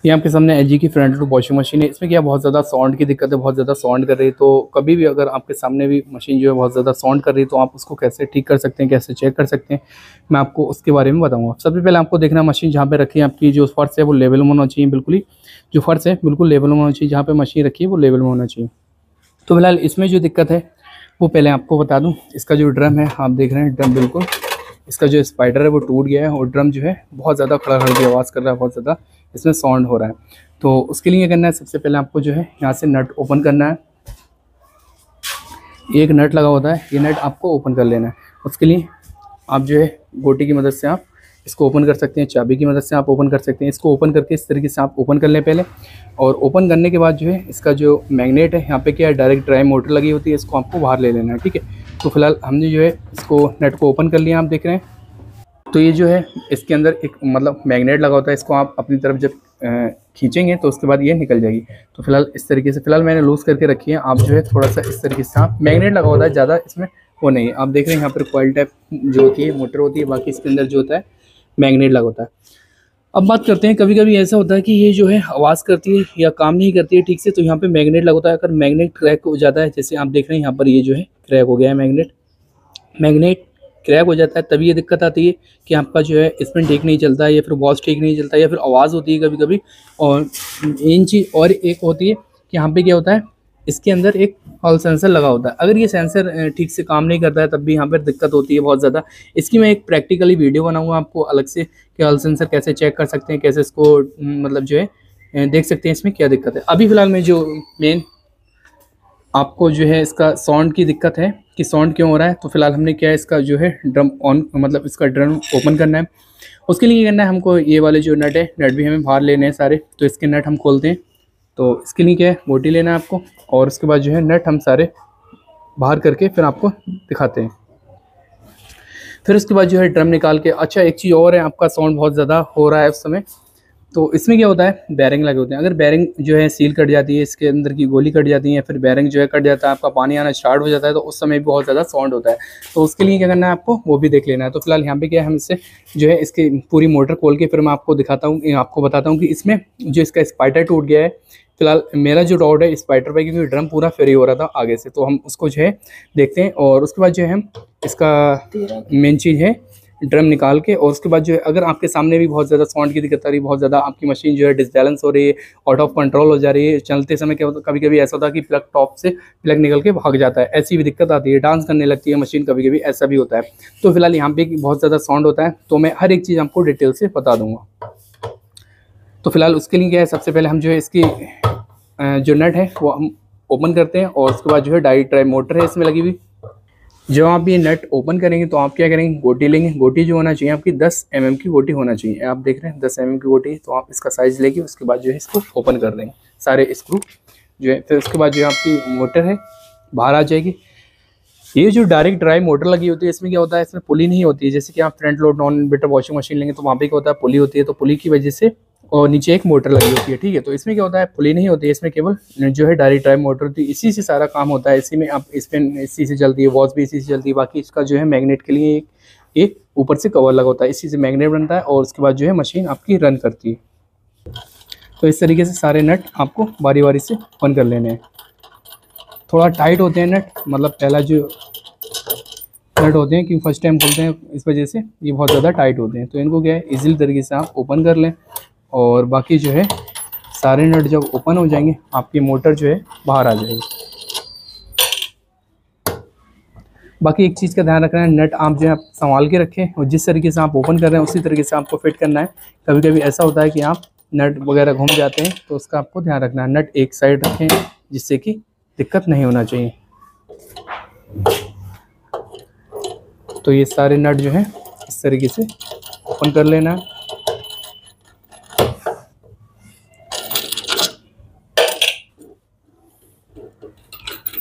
ये आपके सामने एलजी की फ्रंट लोड वॉशिंग मशीन है। इसमें क्या बहुत ज़्यादा साउंड की दिक्कत है, बहुत ज़्यादा साउंड कर रही है। तो कभी भी अगर आपके सामने भी मशीन जो है बहुत ज़्यादा साउंड कर रही है तो आप उसको कैसे ठीक कर सकते हैं, कैसे चेक कर सकते हैं, मैं आपको उसके बारे में बताऊँगा। सबसे पहले आपको देखना है मशीन जहाँ पे रखी है आपकी जो फर्श है वो लेवल में होना चाहिए, बिल्कुल ही जो फर्श है बिल्कुल लेवल में होना चाहिए। जहाँ पर मशीन रखी है वो लेवल में होना चाहिए। तो फिलहाल इसमें जो दिक्कत है वो पहले आपको बता दूँ। इसका जो ड्रम है आप देख रहे हैं, ड्रम बिल्कुल इसका जो स्पाइडर है वो टूट गया है और ड्रम जो है बहुत ज़्यादा खड़खड़ की आवाज़ कर रहा है, बहुत ज़्यादा इसमें साउंड हो रहा है। तो उसके लिए करना है, सबसे पहले आपको जो है यहाँ से नट ओपन करना है। एक नट लगा होता है, ये नट आपको ओपन कर लेना है। उसके लिए आप जो है गोटी की मदद से आप इसको ओपन कर सकते हैं, चाबी की मदद से आप ओपन कर सकते हैं। इसको ओपन करके इस तरीके से आप ओपन कर लें पहले, और ओपन करने के बाद जो है इसका जो मैग्नेट है यहाँ पे क्या है, डायरेक्ट ड्राइव मोटर लगी होती है, इसको आपको बाहर ले लेना है। ठीक है, तो फिलहाल हमने जो है इसको नट को ओपन कर लिया, आप देख रहे हैं। तो ये जो है इसके अंदर एक मतलब मैग्नेट लगा होता है, इसको आप अपनी तरफ जब खींचेंगे तो उसके बाद ये निकल जाएगी। तो फिलहाल इस तरीके से फिलहाल मैंने लूज़ करके रखी है। आप जो है थोड़ा सा इस तरीके से, आप मैग्नेट लगा होता है, ज़्यादा इसमें वो नहीं है। आप देख रहे हैं यहाँ पर कॉइल टाइप जो होती है मोटर होती है, बाकी इसके अंदर जो होता है मैग्नेट लगा होता है। अब बात करते हैं, कभी कभी ऐसा होता है कि ये जो है आवाज़ करती है या काम नहीं करती है ठीक से, तो यहाँ पे मैग्नेट लगा होता है। अगर मैग्नेट क्रैक हो जाता है, जैसे आप देख रहे हैं यहाँ पर ये जो है क्रैक हो गया है, मैग्नेट क्रैक हो जाता है, तभी ये दिक्कत आती है कि आपका जो है इसमें ठीक नहीं चलता है, या फिर वॉच ठीक नहीं चलता है, या फिर आवाज़ होती है कभी कभी। और इन चीज़ और एक होती है कि यहाँ पे क्या होता है, इसके अंदर एक हॉल सेंसर लगा होता है। अगर ये सेंसर ठीक से काम नहीं करता है तब भी यहाँ पर दिक्कत होती है बहुत ज़्यादा। इसकी मैं एक प्रैक्टिकली वीडियो बनाऊँगा आपको अलग से कि हॉल सेंसर कैसे चेक कर सकते हैं, कैसे इसको मतलब जो है देख सकते हैं इसमें क्या दिक्कत है। अभी फ़िलहाल मैं जो मेन आपको जो है इसका साउंड की दिक्कत है कि साउंड क्यों हो रहा है, तो फिलहाल हमने क्या है इसका जो है ड्रम ऑन मतलब इसका ड्रम ओपन करना है। उसके लिए करना है हमको, ये वाले जो नट है, नट भी हमें बाहर लेने हैं सारे। तो इसके नट हम खोलते हैं। तो इसके लिए क्या है, बोटी लेना है आपको, और उसके बाद जो है नट हम सारे बाहर करके फिर आपको दिखाते हैं। फिर उसके बाद जो है ड्रम निकाल के, अच्छा एक चीज़ और है, आपका साउंड बहुत ज़्यादा हो रहा है उस समय, तो इसमें क्या होता है, बेरिंग लगे होते हैं। अगर बेरिंग जो है सील कट जाती है, इसके अंदर की गोली कट जाती है, या फिर बेरिंग जो है कट जाता है, आपका पानी आना स्टार्ट हो जाता है, तो उस समय भी बहुत ज़्यादा साउंड होता है। तो उसके लिए क्या करना है आपको, वो भी देख लेना है। तो फिलहाल यहाँ पे क्या है, हम इससे जो है इसकी पूरी मोटर खोल के फिर मैं आपको दिखाता हूँ, आपको बताता हूँ कि इसमें जो इसका स्पाइडर टूट गया है। फिलहाल मेरा जो डाउट है स्पाइडर पे, क्योंकि ड्रम पूरा फ्री हो रहा था आगे से, तो हम उसको जो है देखते हैं। और उसके बाद जो है हम इसका मेन चीज़ है ड्रम निकाल के, और उसके बाद जो है अगर आपके सामने भी बहुत ज़्यादा साउंड की दिक्कत आ रही है, बहुत ज़्यादा आपकी मशीन जो है डिसबैलेंस हो रही है, आउट ऑफ कंट्रोल हो जा रही है, चलते समय क्या होता है, कभी कभी ऐसा होता है कि प्लग टॉप से प्लग निकल के भाग जाता है, ऐसी भी दिक्कत आती है, डांस करने लगती है मशीन, कभी कभी ऐसा भी होता है। तो फिलहाल यहाँ पे बहुत ज़्यादा साउंड होता है, तो मैं हर एक चीज़ आपको डिटेल से बता दूँगा। तो फिलहाल उसके लिए क्या है, सबसे पहले हम जो है इसकी जो नट है वो हम ओपन करते हैं, और उसके बाद जो है डायरेक्ट ड्राइव मोटर है इसमें लगी हुई। जब आप ये नट ओपन करेंगे तो आप क्या करेंगे, गोटी लेंगे। गोटी जो होना चाहिए आपकी 10 mm की गोटी होना चाहिए। आप देख रहे हैं 10 mm की गोटी, तो आप इसका साइज़ लेके उसके बाद जो है इसको ओपन कर देंगे सारे स्क्रू जो है। फिर उसके बाद जो है आपकी मोटर है बाहर आ जाएगी। ये जो डायरेक्ट ड्राइव मोटर लगी होती है, इसमें क्या होता है, इसमें पुली नहीं होती है। जैसे कि आप front load non inverter washing machine लेंगे तो वहाँ पे क्या होता है, पुली होती है। तो पुली की वजह से और नीचे एक मोटर लगी होती है, ठीक है। तो इसमें क्या होता है, पुली नहीं होती है, इसमें केवल जो है डायरेक्ट ड्राइव मोटर होती है। इसी से सारा काम होता है, इसी में आप इसी से चलती है, वॉच भी इसी से चलती है। बाकी इसका जो है मैग्नेट के लिए एक ऊपर से कवर लगा होता है, इसी से मैग्नेट बनता है, और उसके बाद जो है मशीन आपकी रन करती है। तो इस तरीके से सारे नट आपको बारी बारी से ओपन कर लेने हैं। थोड़ा टाइट होते हैं नट, मतलब पहला जो नट होते हैं, क्योंकि फर्स्ट टाइम खोलते हैं, इस वजह से ये बहुत ज़्यादा टाइट होते हैं। तो इनको क्या है, ईजिली तरीके से आप ओपन कर लें, और बाकी जो है सारे नट जब ओपन हो जाएंगे आपकी मोटर जो है बाहर आ जाएगी। बाकी एक चीज़ का ध्यान रखना है, नट आप जो है संभाल के रखें, और जिस तरीके से आप ओपन कर रहे हैं उसी तरीके से आपको फिट करना है। कभी कभी ऐसा होता है कि आप नट वगैरह घूम जाते हैं, तो उसका आपको ध्यान रखना है। नट एक साइड रखें जिससे कि दिक्कत नहीं होना चाहिए। तो ये सारे नट जो है इस तरीके से ओपन कर लेना है।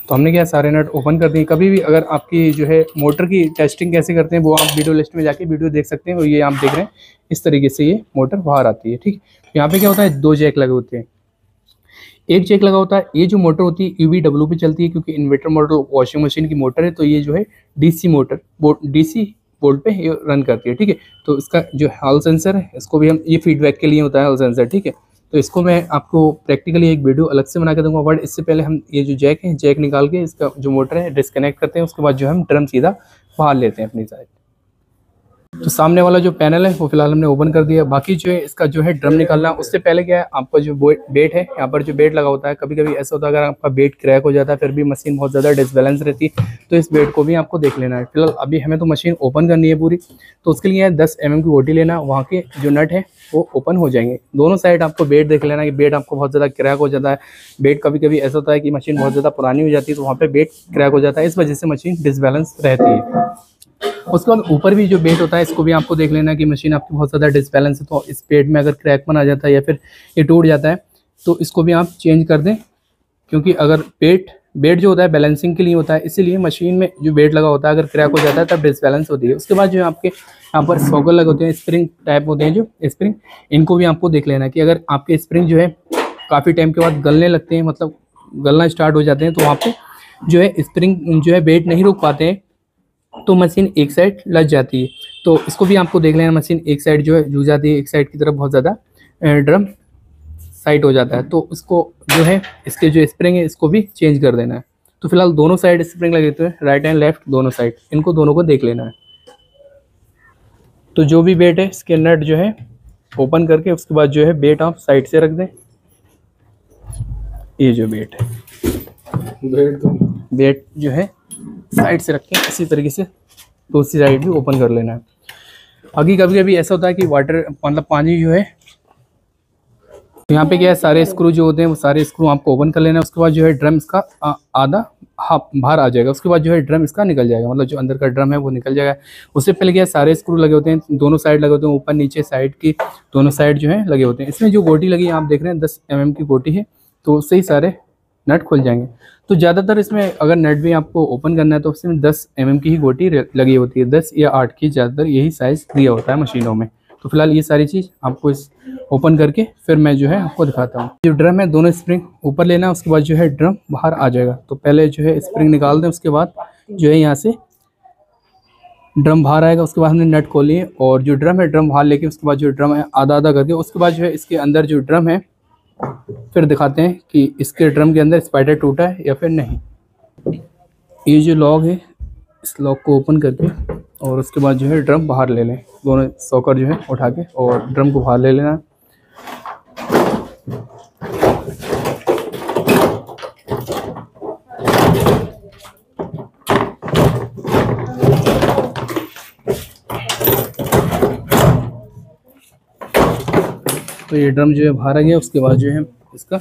तो हमने क्या सारे नट ओपन कर दिए। कभी भी अगर आपकी जो है मोटर की टेस्टिंग कैसे करते हैं वो आप वीडियो लिस्ट में जाके वीडियो देख सकते हैं। और ये आप देख रहे हैं इस तरीके से ये मोटर बाहर आती है, ठीक। यहाँ पे क्या होता है, 2 जैक लगे होते हैं, एक जैक लगा होता है। ये जो मोटर होती है UVW पे चलती है, क्योंकि इन्वर्टर मोटर वॉशिंग मशीन की मोटर है, तो ये जो है DC मोटर DC वोल्ट पे रन करती है, ठीक है। तो इसका जो हॉल सेंसर है, इसको भी हम, ये फीडबैक के लिए होता है हॉल सेंसर, ठीक है। तो इसको मैं आपको प्रैक्टिकली एक वीडियो अलग से बना के दूंगा। बट इससे पहले हम ये जो जैक है, जैक निकाल के इसका जो मोटर है डिस्कनेक्ट करते हैं, उसके बाद जो हम ड्रम सीधा बाहर लेते हैं अपनी साइड। तो सामने वाला जो पैनल है वो फिलहाल हमने ओपन कर दिया। बाकी जो है इसका जो है ड्रम निकालना, उससे पहले क्या है, आपका जो बेट है, यहाँ पर जो बेट लगा होता है, कभी कभी ऐसा होता है अगर आपका बेट क्रैक हो जाता है, फिर भी मशीन बहुत ज़्यादा डिसबैलेंस रहती है, तो इस बेट को भी आपको देख लेना है। फिलहाल अभी हमें तो मशीन ओपन करनी है पूरी, तो उसके लिए 10 mm की गोटी लेना, वहाँ के जो नट है वो ओपन हो जाएंगे। दोनों साइड आपको बेट देख लेना कि बेट आपको बहुत ज़्यादा क्रैक हो जाता है। बेट कभी कभी ऐसा होता है कि मशीन बहुत ज़्यादा पुरानी हो जाती है, तो वहाँ पे बेट क्रैक हो जाता है, इस वजह से मशीन डिसबैलेंस रहती है। उसके बाद ऊपर भी जो बेट होता है, इसको भी आपको देख लेना कि मशीन आपकी बहुत ज़्यादा डिसबैलेंस है, तो इस बेट में अगर क्रैक बन आ जाता है या फिर ये टूट जाता है, तो इसको भी आप चेंज कर दें, क्योंकि अगर बेट जो होता है बैलेंसिंग के लिए होता है, इसीलिए मशीन में जो बेट लगा होता है अगर क्रैक हो जाता है तब डिसबैलेंस होती है। उसके बाद जो आपके यहाँ पर सॉकर लगे होते हैं, स्प्रिंग टाइप होते हैं जो स्प्रिंग, इनको भी आपको देख लेना कि अगर आपके स्प्रिंग जो है काफ़ी टाइम के बाद गलने लगते हैं, मतलब गलना स्टार्ट हो जाते हैं, तो वहाँ पर जो है स्प्रिंग जो है बेट नहीं रोक पाते हैं, तो मशीन एक साइड लग जाती है। तो इसको भी आपको देख लेना, मशीन एक साइड जो है झुक जाती है, एक साइड की तरफ बहुत ज़्यादा ड्रम साइड हो जाता है, तो इसको जो है इसके जो स्प्रिंग है इसको भी चेंज कर देना है। तो फिलहाल दोनों साइड स्प्रिंग लगे हुए हैं, राइट एंड लेफ्ट दोनों साइड, इनको दोनों को देख लेना है। तो जो भी बेट है इसके नट जो है ओपन करके उसके बाद जो है बेट आप साइड से रख दें। ये जो बेट है, बेट जो है साइड से रख के इसी तरीके से दूसरी साइड भी ओपन कर लेना है। आगे कभी कभी ऐसा होता है कि वाटर मतलब पानी जो है, तो यहाँ पे क्या है, सारे स्क्रू जो होते हैं वो सारे स्क्रू आपको ओपन कर लेना है। उसके बाद जो है ड्रम इसका आधा हाफ बाहर आ जाएगा, उसके बाद जो है ड्रम इसका निकल जाएगा, मतलब जो अंदर का ड्रम है वो निकल जाएगा। उससे पहले क्या है, सारे स्क्रू लगे होते हैं, दोनों साइड लगे होते हैं, ऊपर नीचे साइड की दोनों साइड जो है लगे होते हैं। इसमें जो गोटी लगी है आप देख रहे हैं 10 mm की गोटी है, तो उससे ही सारे नट खुल जाएंगे। तो ज़्यादातर इसमें अगर नट भी आपको ओपन करना है तो उसमें 10 mm की ही गोटी लगी होती है, 10 या 8 की, ज़्यादातर यही साइज़ दिया होता है मशीनों में। तो फिलहाल ये सारी चीज़ आपको इस ओपन करके फिर मैं जो है आपको दिखाता हूँ। जो ड्रम है दोनों स्प्रिंग ऊपर लेना, उसके बाद जो है ड्रम बाहर आ जाएगा। तो पहले जो है स्प्रिंग निकाल दें, उसके बाद जो है यहाँ से ड्रम बाहर आएगा, उसके बाद हमने नट खोलिए और जो ड्रम है ड्रम बाहर लेके उसके बाद जो ड्रम है आधा आधा करके, उसके बाद जो है इसके अंदर जो ड्रम है फिर दिखाते हैं कि इसके ड्रम के अंदर स्पाइडर टूटा है या फिर नहीं। ये जो लॉक है इस लॉक को ओपन करके और उसके बाद जो है ड्रम बाहर ले लें, दोनों सॉकर जो है उठा के और ड्रम को बाहर ले लेना। तो ये ड्रम जो है बाहर आ गया, उसके बाद जो है इसका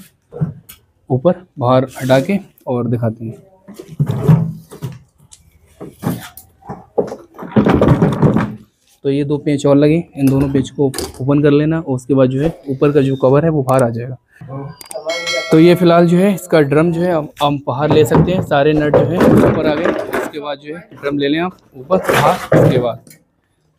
ऊपर बाहर हटा के और दिखाते हैं। तो ये 2 पेंच और लगे, इन दोनों पेंच को ओपन कर लेना और उसके बाद जो है ऊपर का जो कवर है वो बाहर आ जाएगा। तो ये फिलहाल जो है इसका ड्रम जो है हम बाहर ले सकते हैं, सारे नट जो है ऊपर आ गए। उसके बाद जो है ड्रम ले लें आप ऊपर बाहर, उसके बाद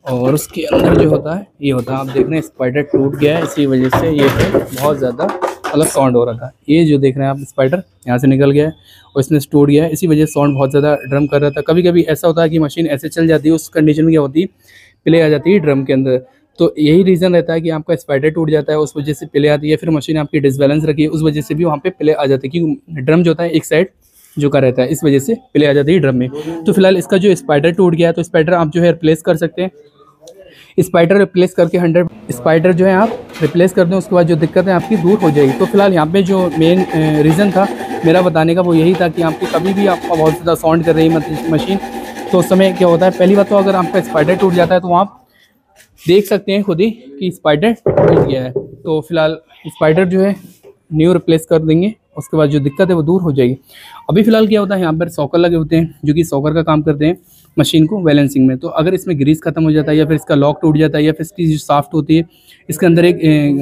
और उसके अंदर जो होता है ये होता है, आप देख रहे हैं स्पाइडर टूट गया है, इसी वजह से ये बहुत ज़्यादा अलग साउंड हो रहा था। ये जो देख रहे हैं आप स्पाइडर यहाँ से निकल गया है और इसमें टूट गया है, इसी वजह से साउंड बहुत ज़्यादा ड्रम कर रहा था। कभी कभी ऐसा होता है कि मशीन ऐसे चल जाती है, उस कंडीशन में क्या होती है, प्ले आ जाती है ड्रम के अंदर। तो यही रीज़न रहता है कि आपका स्पाइडर टूट जाता है, उस वजह से प्ले आती है, फिर मशीन आपकी डिसबैलेंस रखी है, उस वजह से भी वहाँ पे प्ले आ जाती है, क्योंकि ड्रम जो होता है एक साइड झुका रहता है, इस वजह से प्ले आ जाती है ड्रम में। तो फिलहाल इसका जो स्पाइडर टूट गया है, तो स्पाइडर आप जो है रिप्लेस कर सकते हैं। स्पाइडर रिप्लेस करके 100 स्पाइडर जो है आप रिप्लेस कर दें, उसके बाद जो दिक्कत है आपकी दूर हो जाएगी। तो फिलहाल यहाँ पे जो मेन रीज़न था मेरा बताने का वो यही था कि आपकी कभी भी आपका बहुत ज़्यादा साउंड कर रही है मशीन, तो उस समय क्या होता है, पहली बात तो अगर आपका स्पाइडर टूट जाता है तो आप देख सकते हैं खुद ही कि स्पाइडर टूट गया है। तो फिलहाल स्पाइडर जो है न्यू रिप्लेस कर देंगे, उसके बाद जो दिक्कत है वो दूर हो जाएगी। अभी फ़िलहाल क्या होता है, यहाँ पर सॉकर लगे होते हैं जो कि सॉकर का काम करते हैं मशीन को बैलेंसिंग में। तो अगर इसमें ग्रीस खत्म हो जाता है या फिर इसका लॉक टूट जाता है या फिर इसकी जो साफ्ट होती है, इसके अंदर एक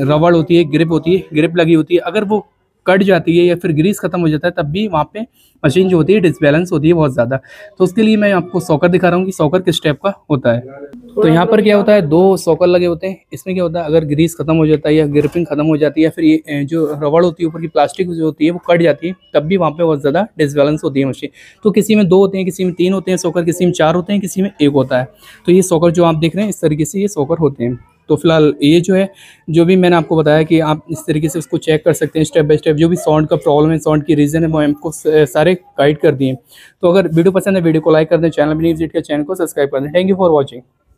रबड़ होती है, ग्रिप होती है, ग्रिप लगी होती है, अगर वो कट जाती है या फिर ग्रीस खत्म हो जाता है, तब भी वहाँ पे मशीन जो होती है डिसबैलेंस होती है बहुत ज़्यादा। तो उसके लिए मैं आपको सॉकर दिखा रहा हूँ कि सॉकर किस टाइप का होता है। तो यहाँ पर क्या होता है, 2 सॉकर लगे होते हैं। इसमें क्या होता है, अगर ग्रीस खत्म हो जाता है या ग्रिपिंग खत्म हो जाती है या फिर ये जो रबड़ होती है ऊपर की प्लास्टिक जो होती है वो कट जाती है, तब भी वहाँ पे बहुत ज़्यादा डिसबैलेंस होती है मशीन। तो किसी में 2 होते हैं, किसी में 3 होते हैं सॉकर, किसी में 4 होते हैं, किसी में 1 होता है। तो ये सॉकर जो आप देख रहे हैं इस तरीके से ये सॉकर होते हैं। तो फिलहाल ये जो है, जो भी मैंने आपको बताया कि आप इस तरीके से उसको चेक कर सकते हैं स्टेप बाय स्टेप। जो भी साउंड का प्रॉब्लम है, साउंड की रीज़न है, वो हमको सारे गाइड कर दिए। तो अगर वीडियो पसंद है, वीडियो को लाइक कर दें, चैनल भी नहीं विजिट किया, चैनल को सब्सक्राइब कर दें। Thank you for watching.